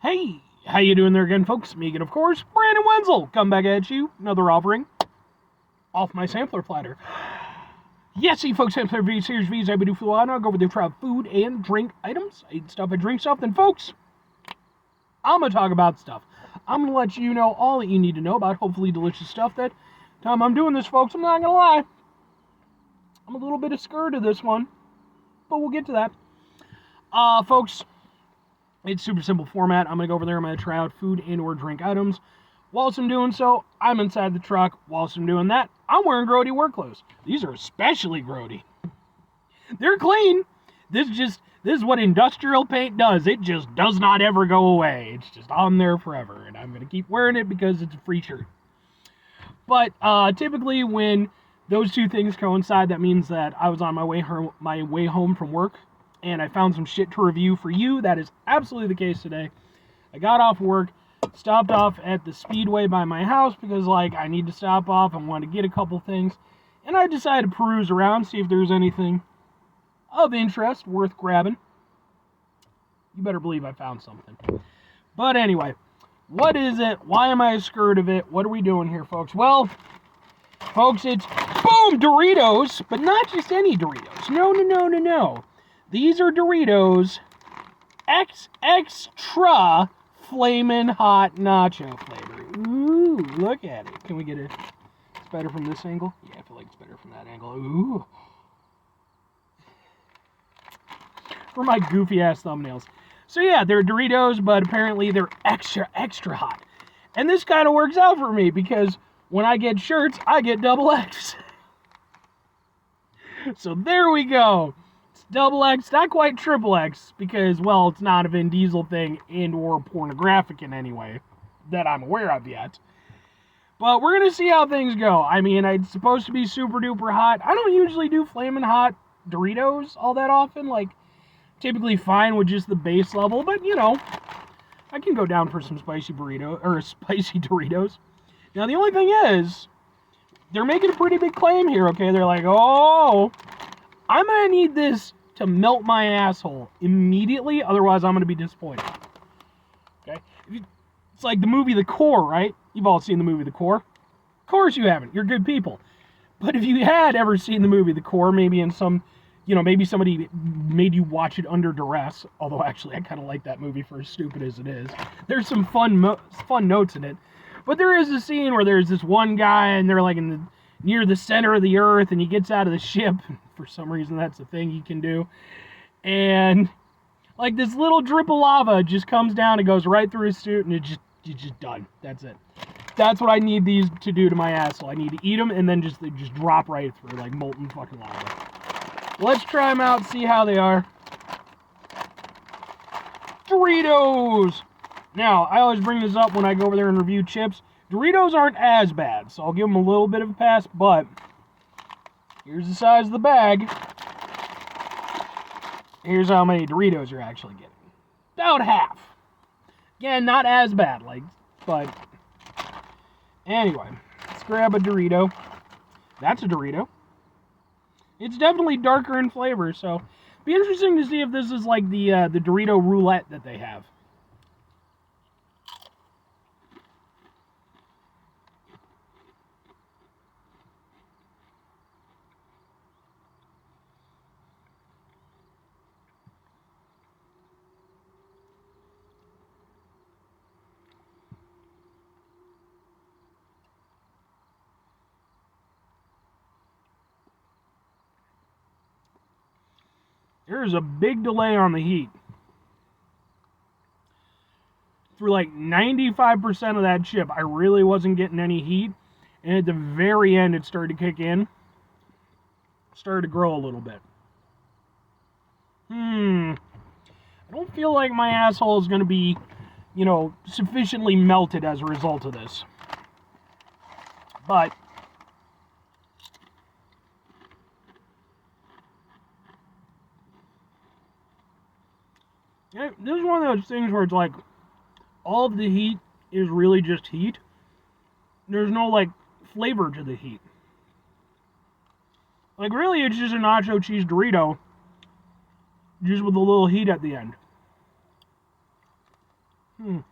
Hey, how you doing there again, folks? Megan, of course, Brandon Wenzel. Come back at you, another offering off my sampler platter. Yes, you folks, sampler V series V's I do for a while now. Go over there, try food and drink items. I eat stuff, I drink stuff. Then, folks, I'm gonna talk about stuff. I'm gonna let you know all that you need to know about hopefully delicious stuff. That time I'm doing this, folks, I'm not gonna lie, I'm a little bit scared of this one, but we'll get to that. Folks. It's super simple format. I'm going to go over there. I'm going to try out food and or drink items. Whilst I'm doing so, I'm inside the truck. Whilst I'm doing that, I'm wearing grody work clothes. These are especially grody. They're clean. This is what industrial paint does. It just does not ever go away. It's just on there forever. And I'm going to keep wearing it because it's a free shirt. But typically when those two things coincide, that means that I was on my way home from work. And I found some shit to review for you. That is absolutely the case today. I got off work, stopped off at the Speedway by my house because, I need to stop off. I want to get a couple things. And I decided to peruse around, see if there's anything of interest worth grabbing. You better believe I found something. But anyway, what is it? Why am I scared of it? What are we doing here, folks? Well, folks, it's boom, Doritos, but not just any Doritos. No. These are Doritos XXTRA Flamin' Hot Nacho flavor. Ooh, look at it. Can we get it? It's better from this angle? Yeah, I feel like it's better from that angle. Ooh. For my goofy ass thumbnails. So yeah, they're Doritos, but apparently they're extra hot. And this kind of works out for me because when I get shirts, I get double X. So there we go. Double X, not quite triple X, because, well, it's not a Vin Diesel thing and or pornographic in any way that I'm aware of yet. But we're going to see how things go. I mean, it's supposed to be super duper hot. I don't usually do flamin' hot Doritos all that often. Typically fine with just the base level, but, I can go down for some spicy Doritos. Now, the only thing is, they're making a pretty big claim here, okay? They're like, oh, I'm going to need this to melt my asshole immediately, otherwise I'm going to be disappointed. Okay? It's like the movie The Core, right? You've all seen the movie The Core. Of course you haven't. You're good people. But if you had ever seen the movie The Core, maybe in some, maybe somebody made you watch it under duress, although actually I kind of like that movie for as stupid as it is. There's some fun notes in it. But there is a scene where there's this one guy and they're near the center of the earth, and he gets out of the ship. For some reason, that's a thing he can do. And, this little drip of lava just comes down and goes right through his suit, and it's just done. That's it. That's what I need these to do to my asshole. I need to eat them, and then they just drop right through, like molten fucking lava. Let's try them out, see how they are. Doritos! Now, I always bring this up when I go over there and review chips. Doritos aren't as bad, so I'll give them a little bit of a pass, but here's the size of the bag. Here's how many Doritos you're actually getting. About half. Again, not as bad, but anyway, let's grab a Dorito. That's a Dorito. It's definitely darker in flavor, so it'd be interesting to see if this is like the Dorito roulette that they have. There's a big delay on the heat. For 95% of that chip, I really wasn't getting any heat. And at the very end, it started to kick in. Started to grow a little bit. I don't feel like my asshole is going to be, sufficiently melted as a result of this. But this is one of those things where it's all of the heat is really just heat. There's no, flavor to the heat. Really, it's just a nacho cheese Dorito just with a little heat at the end. Shit,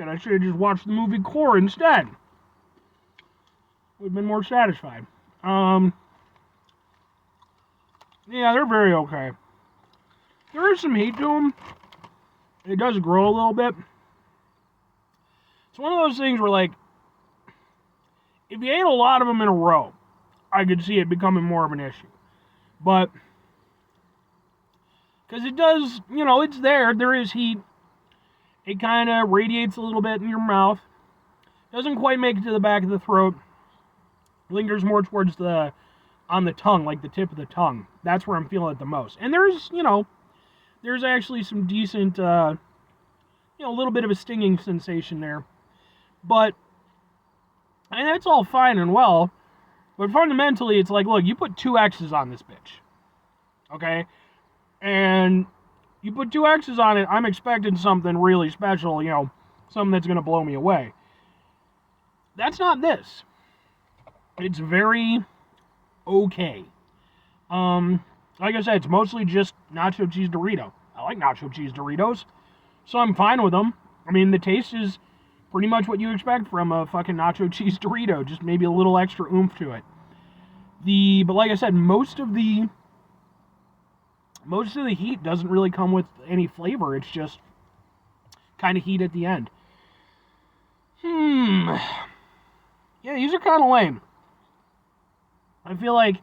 I should have just watched the movie Core instead. Would have been more satisfied. Yeah, they're very okay. There is some heat to them. It does grow a little bit. It's one of those things where, like, if you ate a lot of them in a row, I could see it becoming more of an issue. But, because it does, it's there is heat. It kind of radiates a little bit in your mouth. Doesn't quite make it to the back of the throat. Lingers more towards on the tongue, like the tip of the tongue. That's where I'm feeling it the most. And there's actually some decent, a little bit of a stinging sensation there. But, and that's all fine and well. But fundamentally, it's like, look, you put 2 X's on this bitch. Okay? And you put 2 X's on it, I'm expecting something really special, something that's going to blow me away. That's not this. It's very okay. Like I said, it's mostly just nacho cheese Dorito. I like nacho cheese Doritos, so I'm fine with them. I mean, the taste is pretty much what you expect from a fucking nacho cheese Dorito, just maybe a little extra oomph to it. But like I said, most of the heat doesn't really come with any flavor. It's just kind of heat at the end. Yeah, these are kind of lame. I feel like,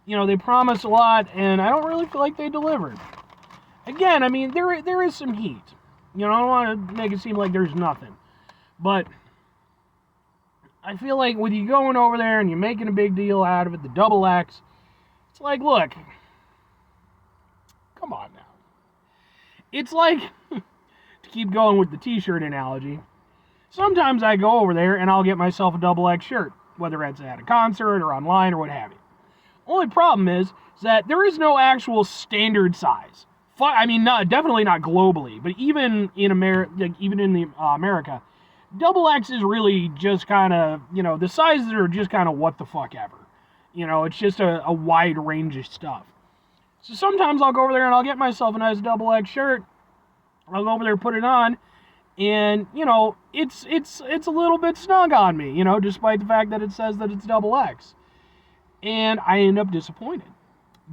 they promise a lot, and I don't really feel like they delivered. Again, I mean, there is some heat. I don't want to make it seem like there's nothing. But I feel like with you going over there and you're making a big deal out of it, the double X, it's like, look, come on now. It's like, to keep going with the t-shirt analogy, sometimes I go over there and I'll get myself a double X shirt, whether it's at a concert or online or what have you. Only problem is that there is no actual standard size. I mean, definitely not globally, but even in America, double X is really just kind of, the sizes are just kind of what the fuck ever. It's just a wide range of stuff. So sometimes I'll go over there and I'll get myself a nice double X shirt. I'll go over there, put it on, and, it's a little bit snug on me, despite the fact that it says that it's double X. And I end up disappointed.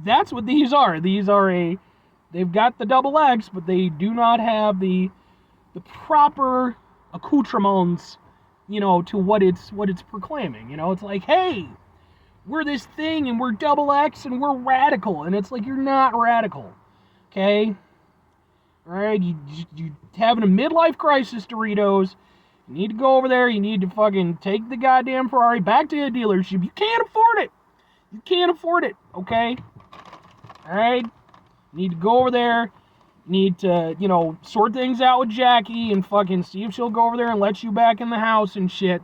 That's what these are. They've got the double X, but they do not have the proper accoutrements, to what it's proclaiming. It's like, hey, we're this thing and we're double X and we're radical. And it's like, you're not radical. Okay? Alright, you having a midlife crisis, Doritos. You need to go over there, you need to fucking take the goddamn Ferrari back to a dealership. You can't afford it. You can't afford it, okay? Alright? You need to go over there, you need to, sort things out with Jackie and fucking see if she'll go over there and let you back in the house and shit.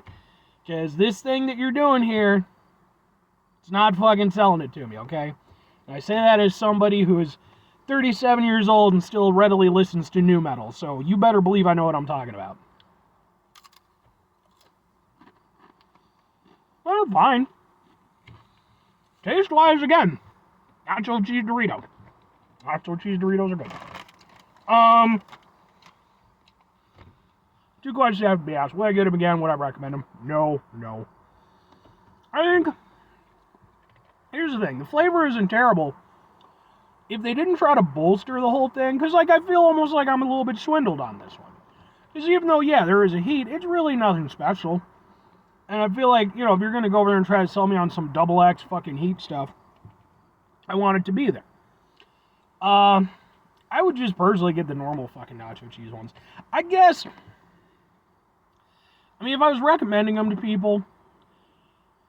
Because this thing that you're doing here, it's not fucking selling it to me, okay? And I say that as somebody who is 37 years old and still readily listens to nu metal, so you better believe I know what I'm talking about. Well, fine. Taste-wise, again, nacho cheese Dorito. Nacho cheese Doritos are good. 2 questions have to be asked. Would I get them again? Would I recommend them? No. I think, here's the thing. The flavor isn't terrible. If they didn't try to bolster the whole thing, because, I feel almost like I'm a little bit swindled on this one. Because even though, yeah, there is a heat, it's really nothing special. And I feel like, if you're going to go over there and try to sell me on some double X fucking heat stuff, I want it to be there. I would just personally get the normal fucking nacho cheese ones. I guess, if I was recommending them to people,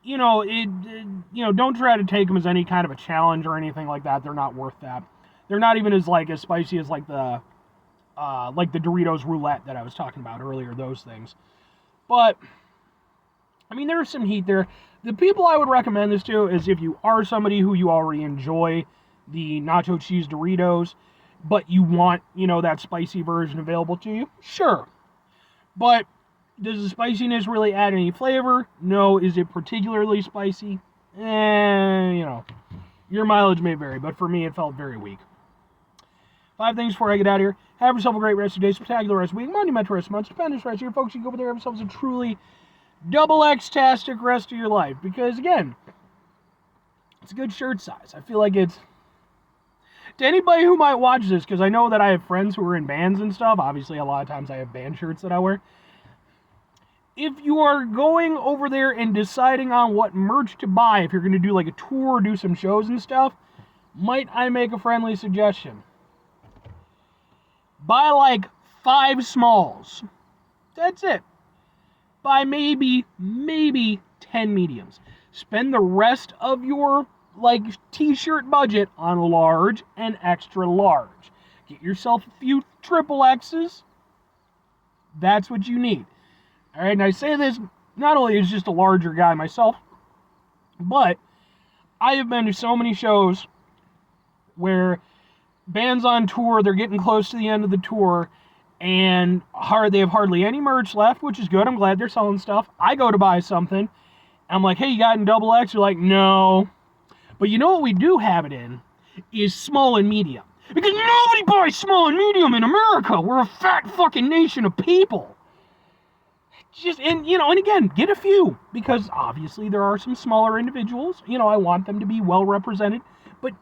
don't try to take them as any kind of a challenge or anything like that. They're not worth that. They're not even as spicy as the Doritos roulette that I was talking about earlier, those things. But, there's some heat there. The people I would recommend this to is if you are somebody who you already enjoy the nacho cheese Doritos, but you want, that spicy version available to you, sure. But Does the spiciness really add any flavor? No. Is it particularly spicy? Your mileage may vary, but for me, it felt very weak. 5 things before I get out of here. Have yourself a great rest of your day, spectacular rest of the week, monumental rest of the month, stupendous rest of your folks. You go over there, have yourselves a truly double X-tastic rest of your life. Because, again, it's a good shirt size. I feel like it's... To anybody who might watch this, because I know that I have friends who are in bands and stuff. Obviously, a lot of times I have band shirts that I wear. If you are going over there and deciding on what merch to buy, if you're going to do like a tour or do some shows and stuff, might I make a friendly suggestion? Buy like 5 smalls. That's it. Buy maybe 10 mediums. Spend the rest of your like t-shirt budget on large and extra large. Get yourself a few triple X's. That's what you need. All right, and I say this not only as just a larger guy myself, but I have been to so many shows where bands on tour, they're getting close to the end of the tour, and they have hardly any merch left, which is good. I'm glad they're selling stuff. I go to buy something. I'm like, hey, you got it in double X? You're like, no. But you know what we do have it in? Is small and medium. Because nobody buys small and medium in America. We're a fat fucking nation of people. And again, get a few. Because obviously there are some smaller individuals. I want them to be well represented. But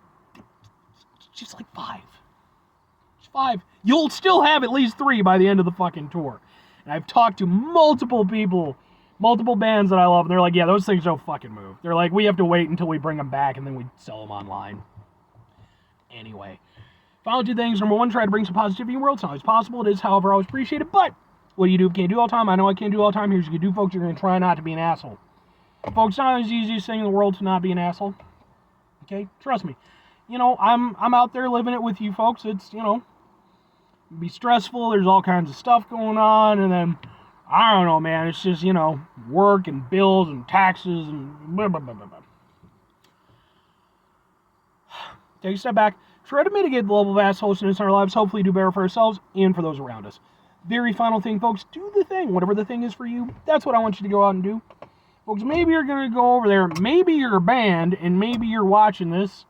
just like 5. Just 5. You'll still have at least 3 by the end of the fucking tour. And I've talked to multiple people, multiple bands that I love, and they're like, yeah, those things don't fucking move. They're like, we have to wait until we bring them back, and then we sell them online. Anyway. Final 2 things. Number 1, try to bring some positivity in the world. It's not always possible. It is, however, always appreciated. But what do you do if you can't do all the time? I know I can't do all the time. Here's what you do, folks. You're going to try not to be an asshole. Folks, it's not always the easiest thing in the world to not be an asshole. Okay? Trust me. I'm out there living it with you folks. It's, be stressful. There's all kinds of stuff going on. And then, I don't know, man. It's just, work and bills and taxes and blah, blah, blah, blah, blah. Take a step back. Try to mitigate the level of assholeness in our lives. Hopefully do better for ourselves and for those around us. Very final thing, folks. Do the thing. Whatever the thing is for you, that's what I want you to go out and do. Folks, maybe you're going to go over there. Maybe you're a band and maybe you're watching this.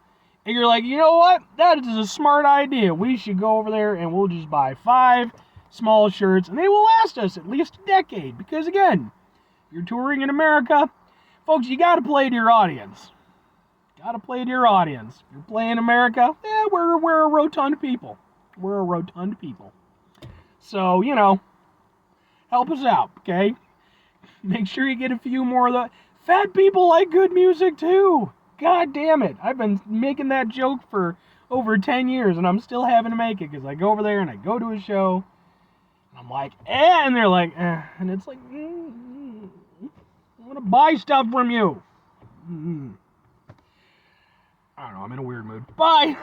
And you're like, you know what? That is a smart idea. We should go over there and we'll just buy 5 small shirts. And they will last us at least a decade. Because, again, if you're touring in America, folks, you got to play to your audience. Got to play to your audience. If you're playing America, we're a rotund people. We're a rotund people. So, help us out, okay? Make sure you get a few more of the... Fat people like good music, too. God damn it. I've been making that joke for over 10 years, and I'm still having to make it, because I go over there and I go to a show, and I'm like, and they're like, and it's like, I want to buy stuff from you. I don't know, I'm in a weird mood. Bye!